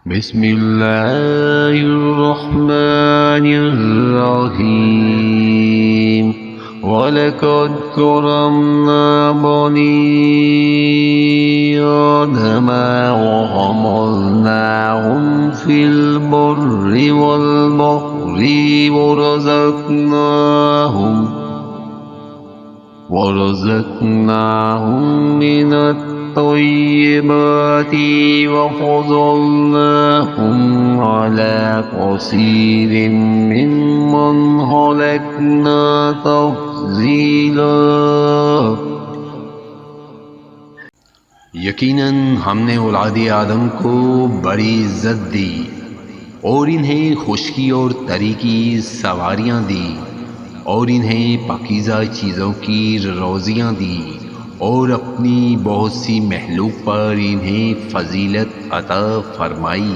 बिस्मिल्लाहिर्रहमानिर्रहीम वलक़द करमना बनी आदम वहमलनाहुम फिल बर्रि वल बहरि वरज़क़नाहुम मिनत तय्यिबाति वफ़ज़लनाहुम अला कसीरिम मिम्मन खलक़ना तफ़ज़ीला। यकीनन हमने औलाद आदम को बड़ी इज्जत दी और इन्हें खुशकी और तरी की सवारियाँ दी और इन्हें पाकीज़ा चीज़ों की रोज़ियाँ दी और अपनी बहुत सी महलूक पर इन्हें फजीलत अता फरमाई।